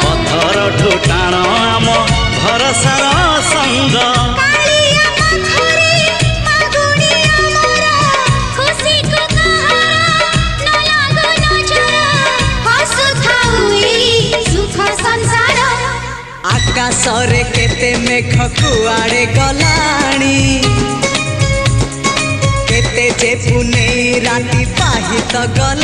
पथर ठुटाण आम भरसार संग आकाशरे केते मेघ कुआड़े गलाणी केते जे पुने राती पाहित गला।